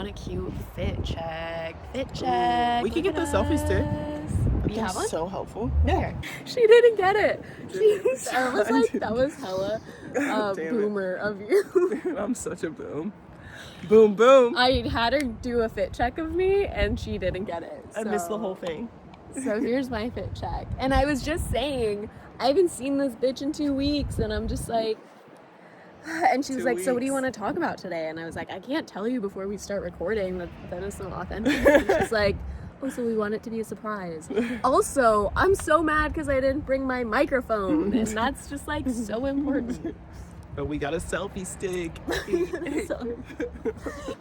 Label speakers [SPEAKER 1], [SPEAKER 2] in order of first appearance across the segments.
[SPEAKER 1] want a cute fit check. Fit check.
[SPEAKER 2] We could get the selfie stick.
[SPEAKER 1] You have one?
[SPEAKER 2] So helpful.
[SPEAKER 1] Yeah. She didn't get it. I was like, that was hella boomer of you.
[SPEAKER 2] I'm such a boom. Boom, boom.
[SPEAKER 1] I had her do a fit check of me, and she didn't get it.
[SPEAKER 2] I missed the whole thing.
[SPEAKER 1] So here's my fit check. And I was just saying, I haven't seen this bitch in 2 weeks, and I'm just like, and she was like, so what do you want to talk about today? And I was like, I can't tell you before we start recording. That is so authentic. And she's like, oh, so we want it to be a surprise. Also, I'm so mad because I didn't bring my microphone, and that's just like so important.
[SPEAKER 2] But we got a selfie stick.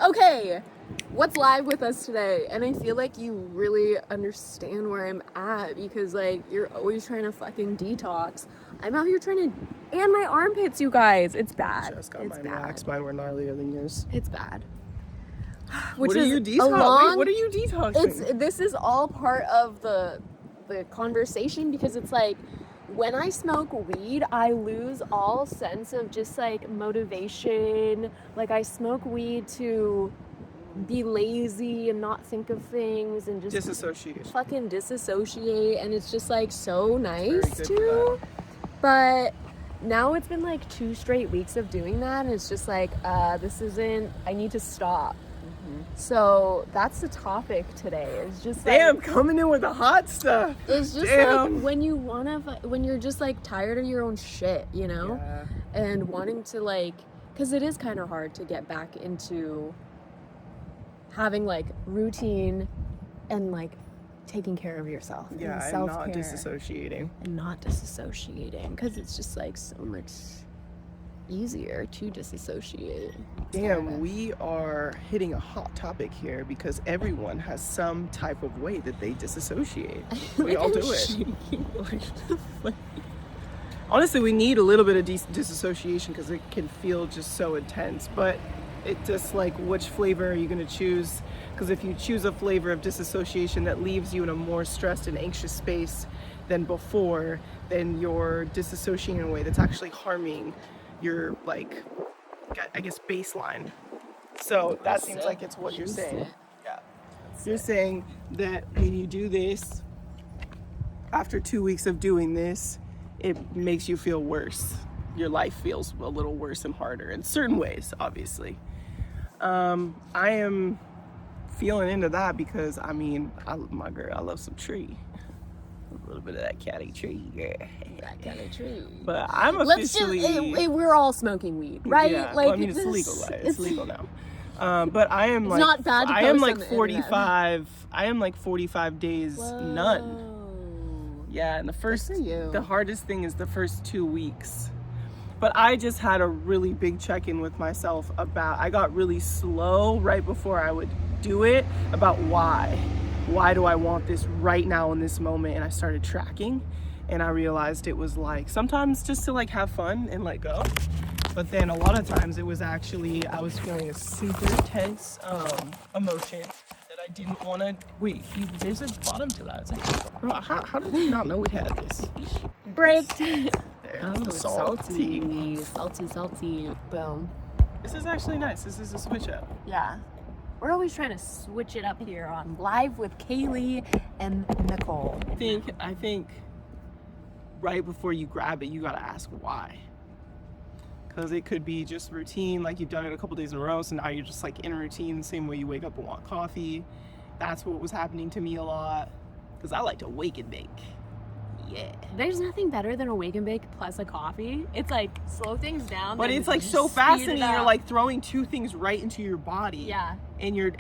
[SPEAKER 1] Okay, what's live with us today? And I feel like you really understand where I'm at, because like you're always trying to fucking detox. I'm out here trying to, and my armpits, you guys, it's bad.
[SPEAKER 2] Just got
[SPEAKER 1] It's
[SPEAKER 2] mine
[SPEAKER 1] bad.
[SPEAKER 2] waxed. Mine were gnarlier than yours.
[SPEAKER 1] It's bad.
[SPEAKER 2] What are you detoxing? What are you detoxing?
[SPEAKER 1] This is all part of the conversation, because it's like, when I smoke weed, I lose all sense of just like motivation. Like, I smoke weed to be lazy and not think of things and just fucking disassociate, and it's just like so nice to. But now it's been like 2 straight weeks of doing that, and it's just like, this isn't, I need to stop. So that's the topic today. It's just
[SPEAKER 2] damn,
[SPEAKER 1] like,
[SPEAKER 2] coming in with the hot stuff.
[SPEAKER 1] It's just
[SPEAKER 2] damn.
[SPEAKER 1] Like when you're just like tired of your own shit, you know, and wanting to like, because it is kind of hard to get back into having like routine and like taking care of yourself.
[SPEAKER 2] Yeah, and
[SPEAKER 1] self-care,
[SPEAKER 2] not disassociating.
[SPEAKER 1] Because it's just like so much easier to disassociate.
[SPEAKER 2] Damn, we are hitting a hot topic here, because everyone has some type of way that they disassociate. We all do it. Honestly, we need a little bit of disassociation, because it can feel just so intense. But it just like, which flavor are you going to choose? Because if you choose a flavor of disassociation that leaves you in a more stressed and anxious space than before, then you're disassociating in a way that's actually harming your, like, I guess, baseline. So that seems like it's what you're saying. Yeah. You're saying that when you do this, after 2 weeks of doing this, it makes you feel worse. Your life feels a little worse and harder in certain ways, obviously. I am feeling into that because, I mean, I love some tree. A little bit of that Cali tree, yeah.
[SPEAKER 1] That kind of tree.
[SPEAKER 2] But I'm officially...
[SPEAKER 1] we're all smoking weed, right?
[SPEAKER 2] Yeah,
[SPEAKER 1] like,
[SPEAKER 2] well, I mean, it's legal. It's legal now. But I am like...
[SPEAKER 1] not bad to
[SPEAKER 2] I am
[SPEAKER 1] post
[SPEAKER 2] like
[SPEAKER 1] on the
[SPEAKER 2] 45... I am like 45 days none.
[SPEAKER 1] Whoa.
[SPEAKER 2] Yeah, and
[SPEAKER 1] the
[SPEAKER 2] hardest thing is the first 2 weeks. But I just had a really big check-in with myself about... I got really slow right before I would do it about why. Why do I want this right now in this moment? And I started tracking, and I realized it was like sometimes just to like have fun and let go. But then a lot of times it was actually, I was feeling a super intense emotion that I didn't want to, wait, there's a bottom to that. It's like, bro, how did we not know we had this?
[SPEAKER 1] Braked.
[SPEAKER 2] Oh, salty.
[SPEAKER 1] Boom.
[SPEAKER 2] This is actually nice. This is a switch up.
[SPEAKER 1] Yeah. We're always trying to switch it up here on Live with Kaylee and Nicole.
[SPEAKER 2] I think right before you grab it, you gotta ask why. Because it could be just routine, like you've done it a couple days in a row, so now you're just like in a routine, the same way you wake up and want coffee. That's what was happening to me a lot. Because I like to wake and bake. Yeah.
[SPEAKER 1] There's nothing better than a wake and bake plus a coffee. It's like slow things down.
[SPEAKER 2] But it's like so fascinating. You're like throwing 2 things right into your body.
[SPEAKER 1] Yeah.
[SPEAKER 2] And you're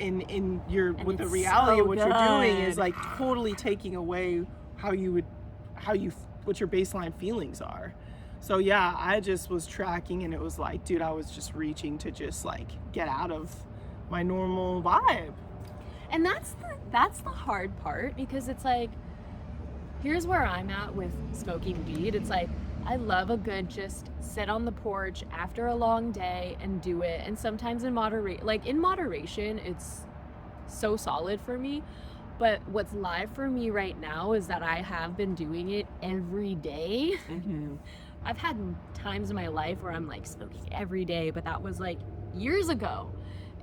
[SPEAKER 2] with the reality of what you're doing is like totally taking away what your baseline feelings are. So yeah, I just was tracking, and it was like, dude, I was just reaching to just like get out of my normal vibe.
[SPEAKER 1] And that's the hard part, because it's like, here's where I'm at with smoking weed. It's like, I love a good just sit on the porch after a long day and do it. And sometimes in moderation, it's so solid for me. But what's live for me right now is that I have been doing it every day.
[SPEAKER 2] Mm-hmm.
[SPEAKER 1] I've had times in my life where I'm like smoking every day, but that was like years ago.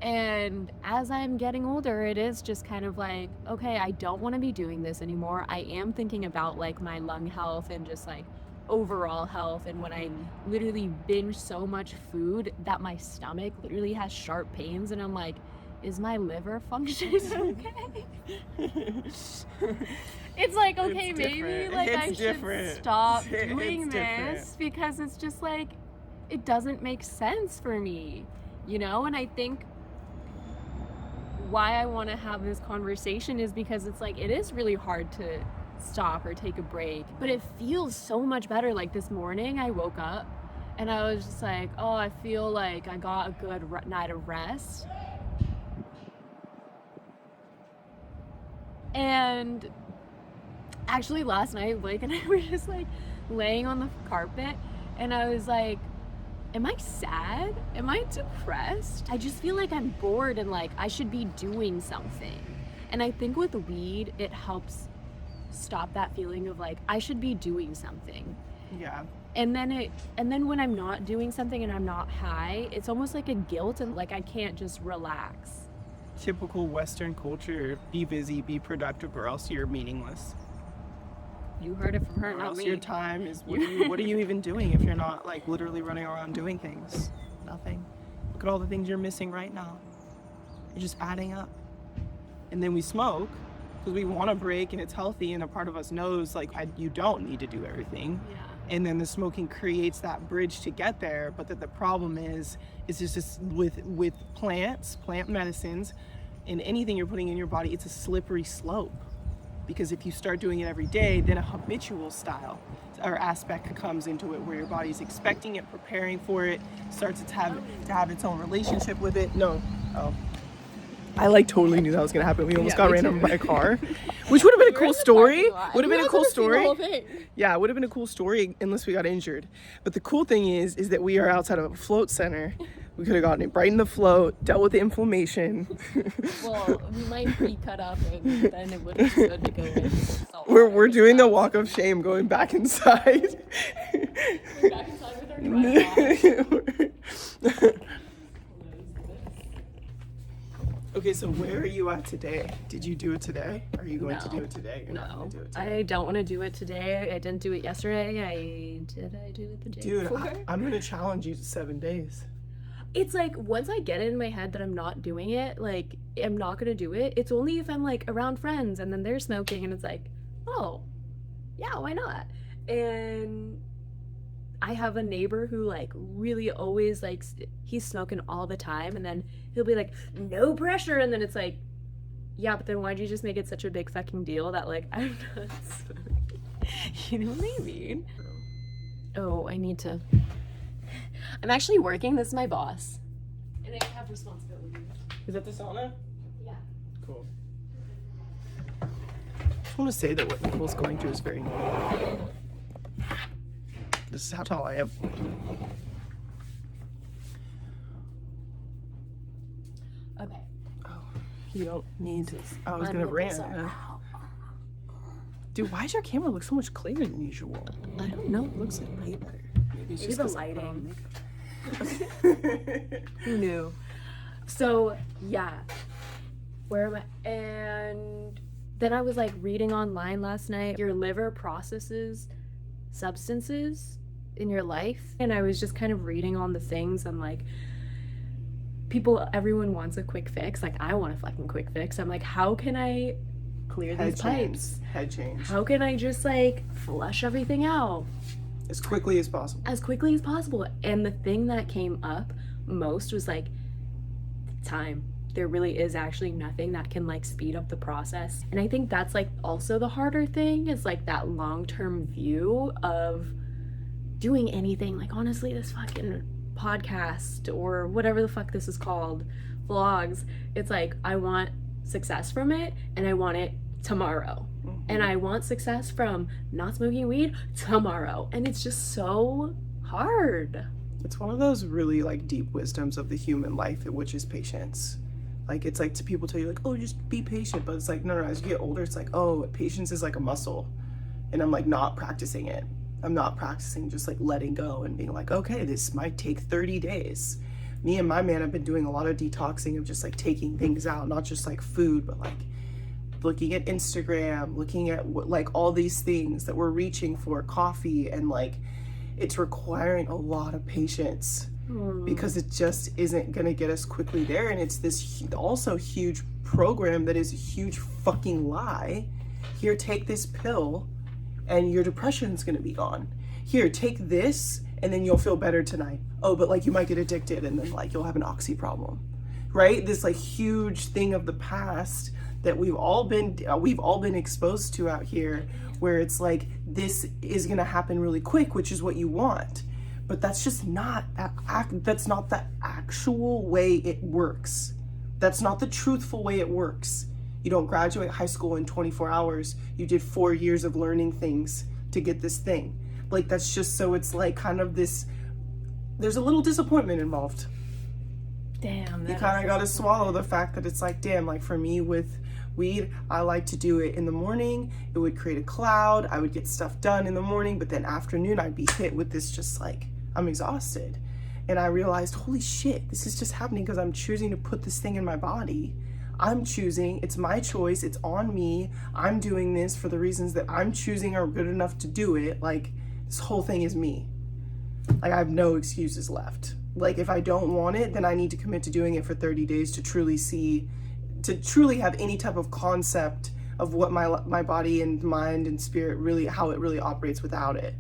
[SPEAKER 1] And as I'm getting older, it is just kind of like, okay, I don't want to be doing this anymore. I am thinking about like my lung health and just like overall health. And when I literally binge so much food that my stomach literally has sharp pains, and I'm like, is my liver functioning okay? It's like, okay, maybe like I should stop doing this, because it's just like, it doesn't make sense for me, you know? And I think why I want to have this conversation is because it's like, it is really hard to stop or take a break, but it feels so much better. Like this morning I woke up and I was just like, oh, I feel like I got a good night of rest. And actually last night Blake and I were just like laying on the carpet, and I was like, am I sad? Am I depressed? I just feel like I'm bored and like I should be doing something. And I think with weed, it helps stop that feeling of like, I should be doing something.
[SPEAKER 2] Yeah.
[SPEAKER 1] And then when I'm not doing something and I'm not high, it's almost like a guilt, and like I can't just relax.
[SPEAKER 2] Typical Western culture, be busy, be productive, or else you're meaningless.
[SPEAKER 1] You heard it from her, not me.
[SPEAKER 2] Your time is, what are you even doing if you're not like literally running around doing things? Nothing. Look at all the things you're missing right now. You're just adding up. And then we smoke because we want to break, and it's healthy, and a part of us knows like you don't need to do everything.
[SPEAKER 1] Yeah.
[SPEAKER 2] And then the smoking creates that bridge to get there. But that the problem is just with plant medicines and anything you're putting in your body, it's a slippery slope. Because if you start doing it every day, then a habitual style or aspect comes into it where your body's expecting it, preparing for it, starts to have its own relationship with it. No. Oh. I like totally knew that was gonna happen. We almost got ran over by a car, which would have been a cool story. Would have been a cool story. Yeah, it would have been a cool story unless we got injured. But the cool thing is that we are outside of a float center. We could have gotten it right in the float, dealt with the inflammation.
[SPEAKER 1] Well, we might be cut up, and then it would be good to go in.
[SPEAKER 2] We're doing the walk of shame, going back inside.
[SPEAKER 1] We're back inside with our dry.
[SPEAKER 2] Okay, so where are you at today? Did you do it today? Are you going to do it today? You're not going to do it today.
[SPEAKER 1] I don't want to do it today. I didn't do it yesterday. I do it the day before?
[SPEAKER 2] Dude, I'm going to challenge you to 7 days.
[SPEAKER 1] It's like, once I get it in my head that I'm not doing it, like, I'm not going to do it. It's only if I'm, like, around friends and then they're smoking and it's like, oh, yeah, why not? And I have a neighbor who, like, really always, like, he's smoking all the time, and then he'll be like, no pressure, and then it's like, yeah, but then why'd you just make it such a big fucking deal that, like, I'm not smoking? You know what I mean? Oh, I'm actually working. This is my boss. And I have responsibility.
[SPEAKER 2] Is that the sauna?
[SPEAKER 1] Yeah.
[SPEAKER 2] Cool. I just want to say that what Nicole's going through is very normal. This is how tall I am.
[SPEAKER 1] Okay.
[SPEAKER 2] Oh, you don't need to. I was going to rant. Dude, why does your camera look so much clearer than usual?
[SPEAKER 1] I don't know. It looks like
[SPEAKER 2] Way better. Maybe it's
[SPEAKER 1] Maybe
[SPEAKER 2] just
[SPEAKER 1] the lighting.
[SPEAKER 2] Who
[SPEAKER 1] Who knew? So, yeah. Where am I? And then I was like reading online last night. Your liver processes substances in your life. And I was just kind of reading on the things, and like, everyone wants a quick fix. Like, I want a fucking quick fix. I'm like, how can I clear these pipes?
[SPEAKER 2] Head change.
[SPEAKER 1] How can I just like flush everything out?
[SPEAKER 2] As quickly as possible.
[SPEAKER 1] As quickly as possible. And the thing that came up most was like time. There really is actually nothing that can like speed up the process. And I think that's like also the harder thing, is like that long-term view of doing anything. Like, honestly, this fucking podcast or whatever the fuck this is called, vlogs, it's like, I want success from it, and I want it tomorrow. And I want success from not smoking weed tomorrow. And it's just so hard.
[SPEAKER 2] It's one of those really like deep wisdoms of the human life, which is patience. Like, it's like, to people tell you like, oh, just be patient. But it's like, no, as you get older, it's like, oh, patience is like a muscle. And I'm like not practicing it. I'm not practicing just like letting go and being like, okay, this might take 30 days. me and my man have been doing a lot of detoxing of just like taking things out, not just like food, but like looking at Instagram, looking at what, like all these things that we're reaching for, coffee, and like it's requiring a lot of patience because it just isn't gonna get us quickly there. And it's this also huge program that is a huge fucking lie. Here, take this pill and your depression's gonna be gone. Here, take this and then you'll feel better tonight. Oh, but like you might get addicted and then like you'll have an oxy problem, right? This like huge thing of the past that we've all been exposed to out here, where it's like this is gonna happen really quick, which is what you want, but that's just not that's not the actual way it works. That's not the truthful way it works. You don't graduate high school in 24 hours. You did 4 years of learning things to get this thing. Like that's just, so it's like kind of this, there's a little disappointment involved.
[SPEAKER 1] Damn.
[SPEAKER 2] You kind of got to swallow the fact that it's like, damn, like for me with weed, I like to do it in the morning. It would create a cloud. I would get stuff done in the morning, but then afternoon I'd be hit with this just like, I'm exhausted. And I realized, holy shit, this is just happening because I'm choosing to put this thing in my body. I'm choosing, it's my choice, it's on me. I'm doing this for the reasons that I'm choosing are good enough to do it. Like this whole thing is me. Like I have no excuses left. Like if I don't want it, then I need to commit to doing it for 30 days to truly have any type of concept of what my body and mind and spirit really, how it really operates without it.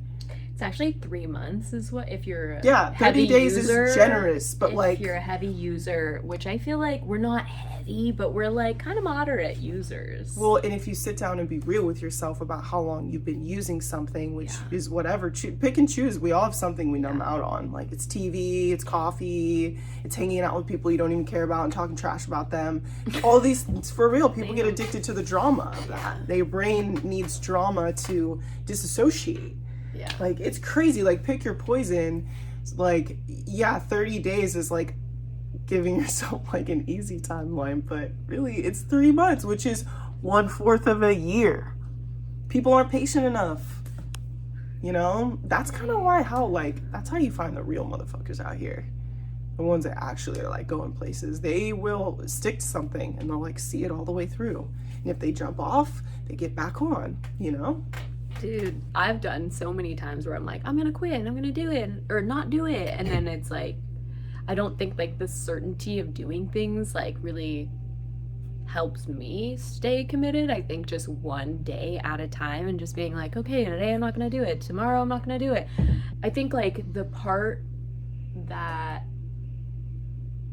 [SPEAKER 1] It's actually 3 months is what, if you're a
[SPEAKER 2] 30
[SPEAKER 1] heavy
[SPEAKER 2] days
[SPEAKER 1] user,
[SPEAKER 2] is generous, but
[SPEAKER 1] if
[SPEAKER 2] like
[SPEAKER 1] you're a heavy user, which I feel like we're not heavy, but we're like kind of moderate users.
[SPEAKER 2] Well, and if you sit down and be real with yourself about how long you've been using something, which is whatever, pick and choose. We all have something we numb out on. Like it's TV, it's coffee, it's hanging out with people you don't even care about and talking trash about them. All these things, for real, people get addicted to the drama of that. Their brain needs drama to disassociate.
[SPEAKER 1] Yeah.
[SPEAKER 2] Like it's crazy. Like pick your poison. Like 30 days is like giving yourself like an easy timeline, but really it's 3 months, which is 1/4 of a year. People aren't patient enough. You know, that's kind of that's how you find the real motherfuckers out here. The ones that actually are like going places. They will stick to something and they'll like see it all the way through. And if they jump off, they get back on, you know?
[SPEAKER 1] Dude, I've done so many times where I'm like, I'm gonna quit and I'm gonna do it or not do it, and then it's like, I don't think like the certainty of doing things like really helps me stay committed. I think just one day at a time and just being like, okay, today I'm not gonna do it, tomorrow I'm not gonna do it. I think like the part that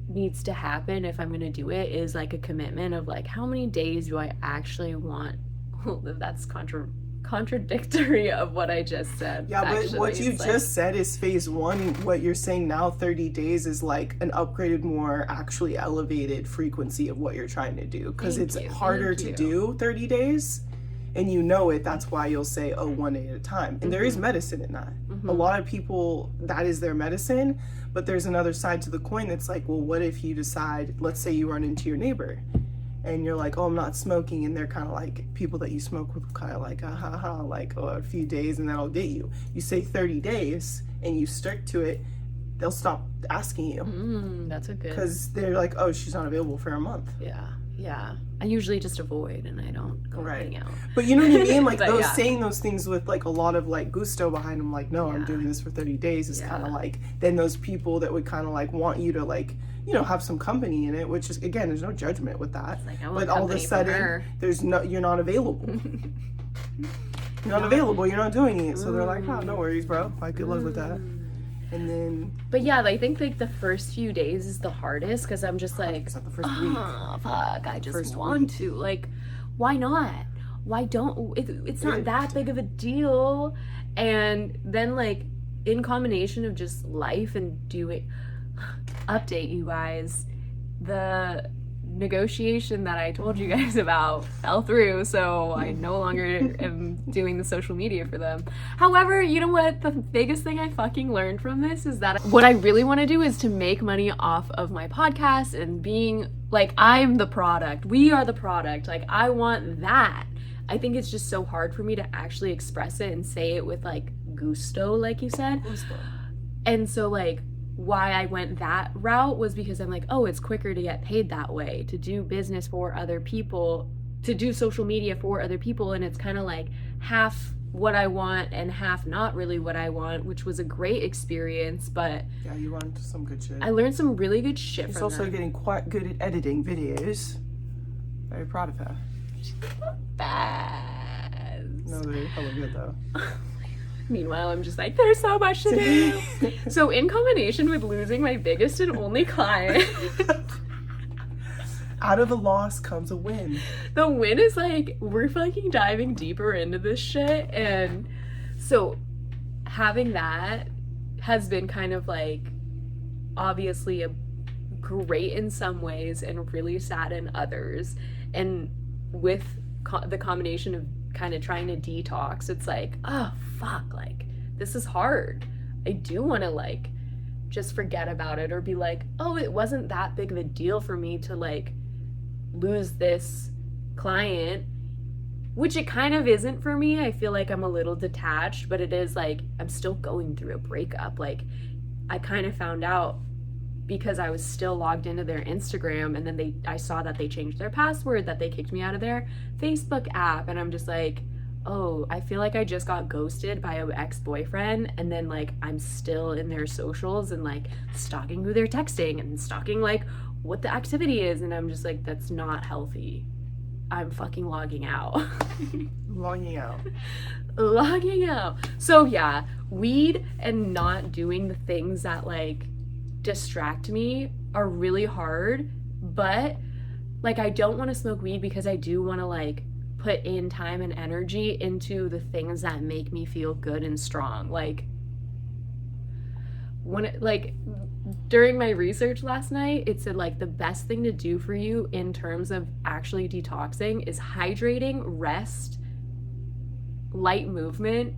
[SPEAKER 1] needs to happen if I'm gonna do it is like a commitment of like, how many days do I actually want? Well, that's contradictory of what I just said.
[SPEAKER 2] Yeah, but what you just said is phase one. What you're saying now, 30 days, is like an upgraded, more actually elevated frequency of what you're trying to do, because it's harder to do 30 days, and you know it. That's why you'll say, oh, 1 day at a time. And there is medicine in that. A lot of people, that is their medicine, but there's another side to the coin that's like, well, what if you decide, let's say you run into your neighbor and you're like, oh, I'm not smoking, and they're kind of like, people that you smoke with kind of like, like, oh, a few days and then I'll get you. You say 30 days and you stick to it, they'll stop asking you.
[SPEAKER 1] That's a good,
[SPEAKER 2] because they're like, oh, she's not available for a month.
[SPEAKER 1] Yeah. I usually just avoid and I don't go hang out.
[SPEAKER 2] But you know what I mean? Like those saying those things with like a lot of like gusto behind them, like, no, I'm doing this for 30 days is kind of like, then those people that would kind of like want you to like, you know, have some company in it, which is, again, there's no judgment with that.
[SPEAKER 1] Like,
[SPEAKER 2] but all of a sudden, you're not available. You're not available, you're not doing it. So they're like, oh, no worries, bro. Like, good luck with that. And then,
[SPEAKER 1] but yeah, I think like the first few days is the hardest, because I'm just like,
[SPEAKER 2] the first week.
[SPEAKER 1] Fuck, I just want to. Like, why not? Why don't? It's not that big of a deal. And then like in combination of just life and doing, update you guys, the negotiation that I told you guys about fell through, so I no longer am doing the social media for them. However, you know what? The biggest thing I fucking learned from this is that what I really want to do is to make money off of my podcast and being like, I'm the product. We are the product. Like, I want that. I think it's just so hard for me to actually express it and say it with like gusto, like you said. And so like, why I went that route was because I'm like, oh, it's quicker to get paid that way, to do business for other people, to do social media for other people. And it's kind of like half what I want and half not really what I want, which was a great experience. But
[SPEAKER 2] yeah, you learned some good shit.
[SPEAKER 1] I learned some really good shit
[SPEAKER 2] She's
[SPEAKER 1] from
[SPEAKER 2] also
[SPEAKER 1] them.
[SPEAKER 2] getting quite good at editing videos. Very proud of her.
[SPEAKER 1] Bad.
[SPEAKER 2] No, they're hella good though.
[SPEAKER 1] Meanwhile, I'm just like, there's so much to do. So in combination with losing my biggest and only client,
[SPEAKER 2] out of a loss comes a win.
[SPEAKER 1] the win is like, we're fucking diving deeper into this shit. And so having that has been kind of like, obviously a great in some ways and really sad in others. And with the combination of kind of trying to detox, it's like, oh fuck, like this is hard. I do want to like just forget about it or be like, oh, it wasn't that big of a deal for me to like lose this client, which it kind of isn't for me. I feel like I'm a little detached, but it is like I'm still going through a breakup. Like I kind of found out because I was still logged into their Instagram, and then I saw that they changed their password, that they kicked me out of their Facebook app, and I'm just like, oh, I feel like I just got ghosted by an ex-boyfriend, and then like I'm still in their socials and like stalking who they're texting and stalking like what the activity is, and I'm just like, that's not healthy. I'm fucking logging out.
[SPEAKER 2] Logging out.
[SPEAKER 1] Logging out. So yeah, weed and not doing the things that like distract me are really hard, but like I don't want to smoke weed because I do want to like put in time and energy into the things that make me feel good and strong. Like during my research last night, it said like the best thing to do for you in terms of actually detoxing is hydrating, rest, light movement,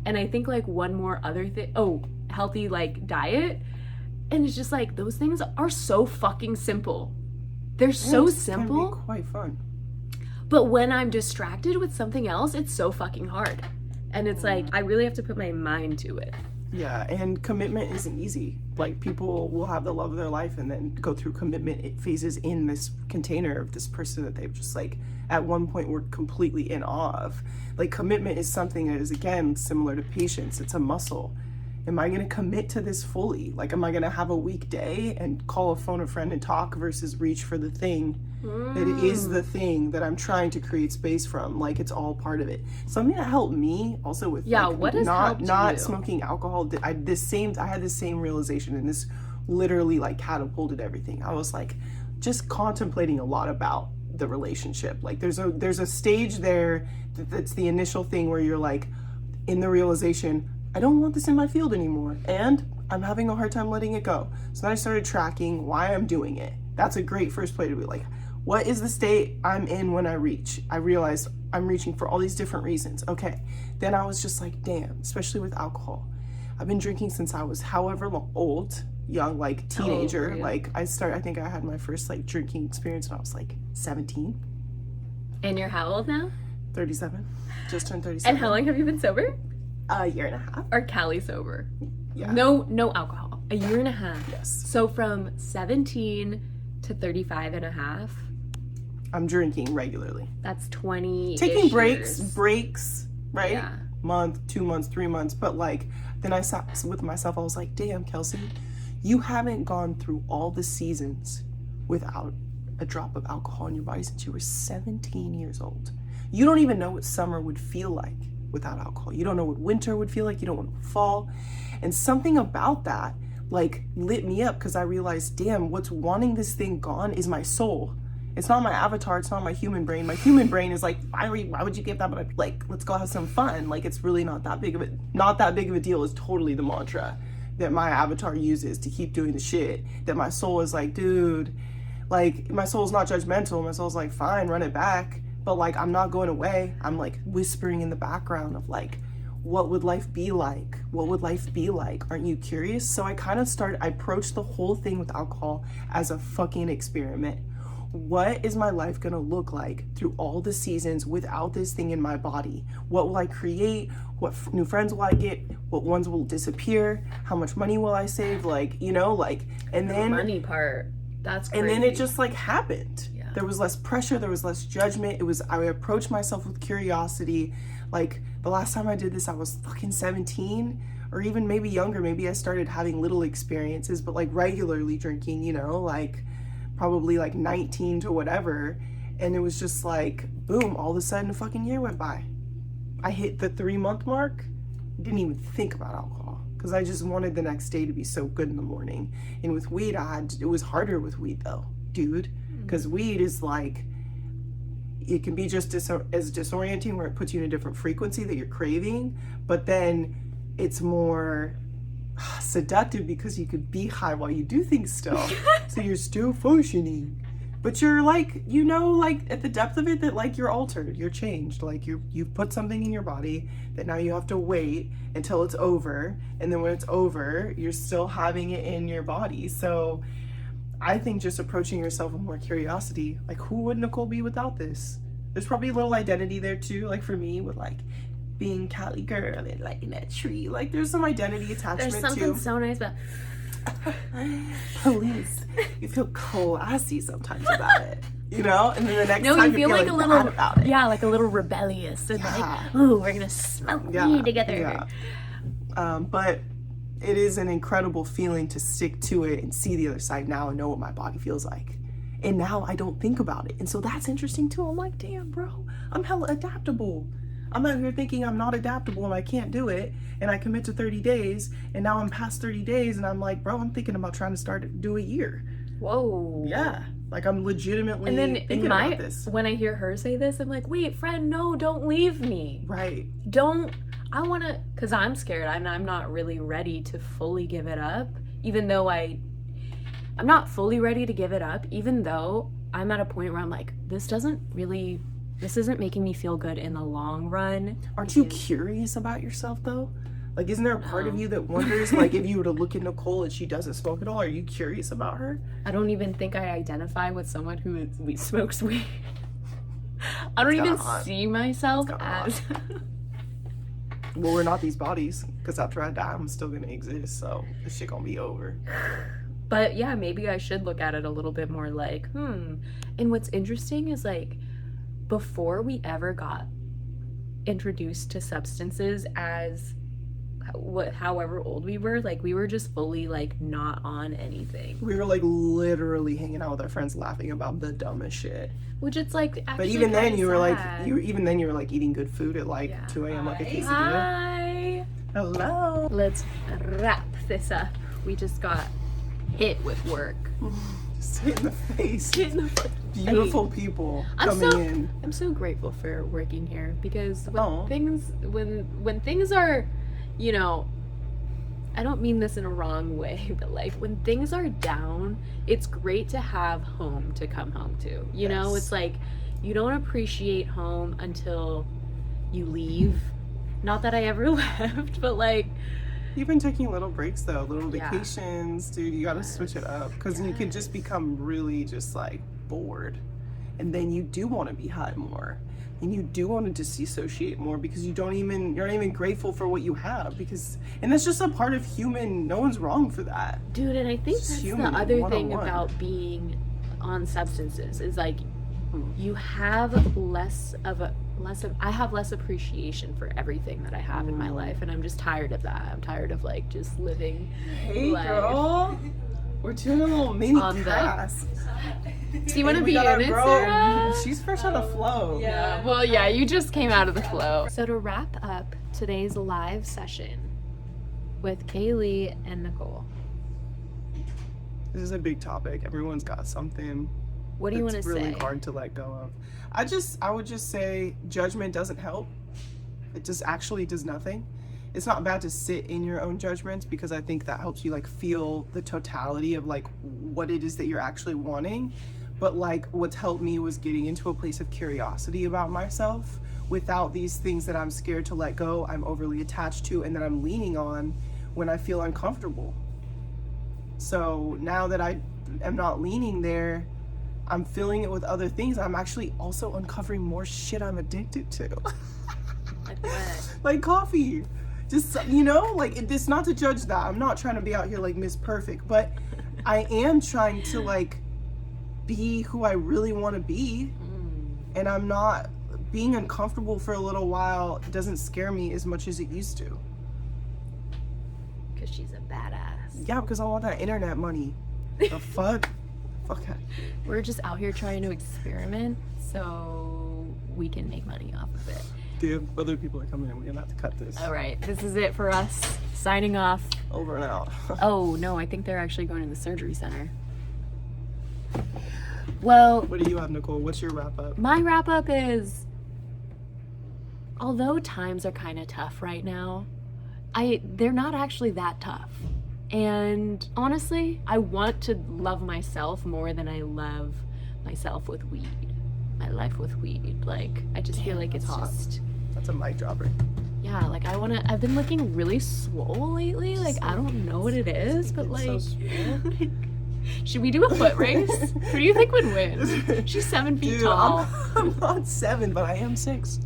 [SPEAKER 1] and I think like one more other thing, healthy like diet. And it's just like, those things are so fucking simple. They're so simple.
[SPEAKER 2] Can be quite fun.
[SPEAKER 1] But when I'm distracted with something else, it's so fucking hard. And it's like, I really have to put my mind to it.
[SPEAKER 2] Yeah, and commitment isn't easy. Like, people will have the love of their life and then go through commitment phases in this container of this person that they've just like, at one point were completely in awe of. Like, commitment is something that is, again, similar to patience. It's a muscle. Am I going to commit to this fully? Like, am I going to have a weak day and call a friend and talk versus reach for the thing that is the thing that I'm trying to create space from? Like, it's all part of it. Something that helped me also with
[SPEAKER 1] what has helped
[SPEAKER 2] not
[SPEAKER 1] you?
[SPEAKER 2] Smoking alcohol. I had the same realization, and this literally like catapulted everything. I was like just contemplating a lot about the relationship. Like, there's a stage there that's the initial thing where you're like in the realization, I don't want this in my field anymore, and I'm having a hard time letting it go. So then I started tracking why I'm doing it. That's a great first place to be like, what is the state I'm in when I reach? I realized I'm reaching for all these different reasons. Okay. Then I was just like, damn, especially with alcohol. I've been drinking since I was however old, young, like teenager. Like I think I had my first like drinking experience when I was like 17.
[SPEAKER 1] And you're how old now?
[SPEAKER 2] 37. Just turned 37.
[SPEAKER 1] And how long have you been sober?
[SPEAKER 2] A year and a half.
[SPEAKER 1] Or Cali sober?
[SPEAKER 2] Yeah.
[SPEAKER 1] No alcohol. A year and a half.
[SPEAKER 2] Yes.
[SPEAKER 1] So from 17 to 35 and a half.
[SPEAKER 2] I'm drinking regularly.
[SPEAKER 1] That's 20
[SPEAKER 2] Taking
[SPEAKER 1] breaks,
[SPEAKER 2] right?
[SPEAKER 1] Yeah.
[SPEAKER 2] Month, 2 months, 3 months. But like, then I sat with myself, I was like, damn, Kelsey, you haven't gone through all the seasons without a drop of alcohol in your body since you were 17 years old. You don't even know what summer would feel like without alcohol. You don't know what winter would feel like. You don't know what fall. And something about that like lit me up, because I realized, damn, what's wanting this thing gone is my soul. It's not my avatar. It's not my human brain. My human brain is like, why would you give that? But I'm like, let's go have some fun. Like, it's really not that big of a deal is totally the mantra that my avatar uses to keep doing the shit. That my soul is like, dude, like my soul's not judgmental. My soul's like, fine, run it back. But like, I'm not going away. I'm like whispering in the background of like, what would life be like? What would life be like? Aren't you curious? So I approached the whole thing with alcohol as a fucking experiment. what is my life gonna look like through all the seasons without this thing in my body? What will I create? What new friends will I get? What ones will disappear? How much money will I save? Like, you know, like, and then
[SPEAKER 1] the money part, that's crazy.
[SPEAKER 2] And then it just like happened.
[SPEAKER 1] Yeah.
[SPEAKER 2] There was less pressure, there was less judgment. I approached myself with curiosity. Like, the last time I did this, I was fucking 17 or even maybe younger. Maybe I started having little experiences, but like regularly drinking, you know, like probably like 19 to whatever. And it was just like, boom, all of a sudden a fucking year went by. I hit the 3-month mark, didn't even think about alcohol because I just wanted the next day to be so good in the morning. And with weed, it was harder with weed though, dude, because weed is like, it can be just as disorienting where it puts you in a different frequency that you're craving, but then it's more seductive because you could be high while you do things still. So you're still functioning. But you're like, you know, like at the depth of it that like you're altered, you're changed. Like you've put something in your body that now you have to wait until it's over. And then when it's over, you're still having it in your body. So I think just approaching yourself with more curiosity, like who would Nicole be without this? There's probably a little identity there too. Like for me with like being Cali girl and like in that tree, like there's some identity attachment
[SPEAKER 1] There's something so nice about
[SPEAKER 2] police. You feel classy sometimes about it, you know? And then the next
[SPEAKER 1] no,
[SPEAKER 2] time
[SPEAKER 1] you feel like a little
[SPEAKER 2] bad about it.
[SPEAKER 1] Yeah, like a little rebellious and like, ooh, we're gonna smoke weed together.
[SPEAKER 2] Yeah. But it is an incredible feeling to stick to it and see the other side now and know what my body feels like. And now I don't think about it. And so that's interesting too. I'm like, damn, bro, I'm hella adaptable. I'm out here thinking I'm not adaptable and I can't do it. And I commit to 30 days. And now I'm past 30 days and I'm like, bro, I'm thinking about trying to do a year.
[SPEAKER 1] Whoa.
[SPEAKER 2] Yeah. Like I'm legitimately
[SPEAKER 1] and then
[SPEAKER 2] thinking about this.
[SPEAKER 1] When I hear her say this, I'm like, wait, friend, no, don't leave me.
[SPEAKER 2] Right.
[SPEAKER 1] I want to, because I'm scared and I'm not really ready to fully give it up, even though I'm not fully ready to give it up, even though I'm at a point where I'm like, this isn't making me feel good in the long run.
[SPEAKER 2] Aren't you curious about yourself though? Like, isn't there a part of you that wonders, like, if you were to look at Nicole and she doesn't smoke at all, are you curious about her?
[SPEAKER 1] I don't even think I identify with someone who smokes weed. I don't even see myself as...
[SPEAKER 2] Well, we're not these bodies, because after I die, I'm still gonna exist, so this shit gonna be over.
[SPEAKER 1] But yeah, maybe I should look at it a little bit more like, And what's interesting is like, before we ever got introduced to substances as however old we were, like we were just fully like not on anything.
[SPEAKER 2] We were like literally hanging out with our friends laughing about the dumbest shit.
[SPEAKER 1] Which it's like actually
[SPEAKER 2] but even then you
[SPEAKER 1] sad.
[SPEAKER 2] were like eating good food at like 2 a.m. like a quesadilla.
[SPEAKER 1] Hi.
[SPEAKER 2] Hello.
[SPEAKER 1] Let's wrap this up. We just got hit with work.
[SPEAKER 2] Just hit in the face.
[SPEAKER 1] Hit in the face.
[SPEAKER 2] Beautiful people coming in.
[SPEAKER 1] I'm so grateful for working here because when things are, you know, I don't mean this in a wrong way, but like when things are down, it's great to have home to come home to. You know, it's like you don't appreciate home until you leave. Not that I ever left, but like
[SPEAKER 2] you've been taking little breaks though, little vacations, dude. You gotta switch it up because you can just become really just like bored, and then you do want to be high more, and you do want to disassociate more because you're not even grateful for what you have and that's just a part of human. No one's wrong for that,
[SPEAKER 1] dude. And I think that's the other thing about being on substances is like you have I have less appreciation for everything that I have in my life, and I'm just tired of that. I'm tired of like just living life.
[SPEAKER 2] Girl, we're doing a little mini class.
[SPEAKER 1] Do you want to be in it, Sarah?
[SPEAKER 2] She's fresh out of flow.
[SPEAKER 1] Yeah. Well, yeah, you just came out of the flow. So to wrap up today's live session with Kaylee and Nicole.
[SPEAKER 2] This is a big topic. Everyone's got something.
[SPEAKER 1] What do you want to say?
[SPEAKER 2] It's really hard to let go of. I would just say judgment doesn't help. It just actually does nothing. It's not bad to sit in your own judgments because I think that helps you like feel the totality of like what it is that you're actually wanting. But like what's helped me was getting into a place of curiosity about myself without these things that I'm scared to let go, I'm overly attached to, and that I'm leaning on when I feel uncomfortable. So now that I am not leaning there, I'm filling it with other things. I'm actually also uncovering more shit I'm addicted to.
[SPEAKER 1] Like what?
[SPEAKER 2] Like coffee. Just, you know, like, it's not to judge that. I'm not trying to be out here like Miss Perfect, but I am trying to like be who I really want to be. And I'm not, being uncomfortable for a little while doesn't scare me as much as it used to.
[SPEAKER 1] Because she's a badass.
[SPEAKER 2] Yeah, because I want that internet money. The fuck? Fuck that.
[SPEAKER 1] We're just out here trying to experiment so we can make money off of it.
[SPEAKER 2] Dude, other people are coming in. We're gonna have to cut this.
[SPEAKER 1] All right, this is it for us. Signing off.
[SPEAKER 2] Over and out.
[SPEAKER 1] Oh, no, I think they're actually going to the surgery center. Well,
[SPEAKER 2] What do you have, Nicole? What's your wrap up?
[SPEAKER 1] my wrap up is, although times are kind of tough right now, they're not actually that tough. And honestly, I want to love myself more than I love myself with weed. My life with weed. Like, I just feel like it's just,
[SPEAKER 2] That's a mic dropper.
[SPEAKER 1] yeah, like I've been looking really swole lately. Like, I don't know what it is, but like,
[SPEAKER 2] So swole.
[SPEAKER 1] should we do a foot race? Who do you think would win? She's 7 feet
[SPEAKER 2] Dude,
[SPEAKER 1] tall.
[SPEAKER 2] I'm not 7, but I am 6.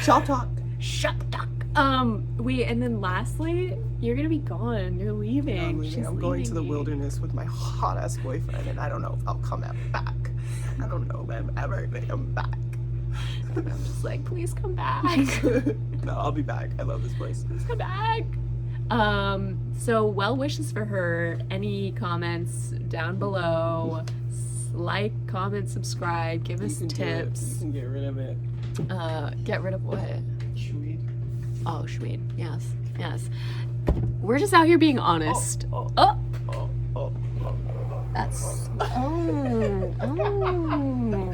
[SPEAKER 2] Shop talk.
[SPEAKER 1] Shut up. And then lastly, you're gonna be gone. You're leaving. She's
[SPEAKER 2] I'm going to the
[SPEAKER 1] leaving you.
[SPEAKER 2] wilderness with my hot ass boyfriend, and I don't know if I'll come back. I don't know if I'm ever gonna come back.
[SPEAKER 1] I'm just like, please come back.
[SPEAKER 2] No, I'll be back. I love this place.
[SPEAKER 1] Please come back. So well wishes for her. Any comments down below? Like, comment, subscribe, give us
[SPEAKER 2] You can do it.
[SPEAKER 1] tips.
[SPEAKER 2] You can get rid of it.
[SPEAKER 1] Get rid of what?
[SPEAKER 2] Sweet.
[SPEAKER 1] Oh, Schweed. Yes. Yes. We're just out here being honest.
[SPEAKER 2] Oh.
[SPEAKER 1] Oh,
[SPEAKER 2] Oh, oh, oh.
[SPEAKER 1] that's. Oh. Oh.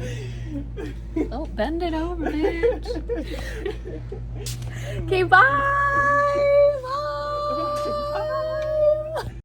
[SPEAKER 1] Oh, bend it over, bitch. Okay, bye.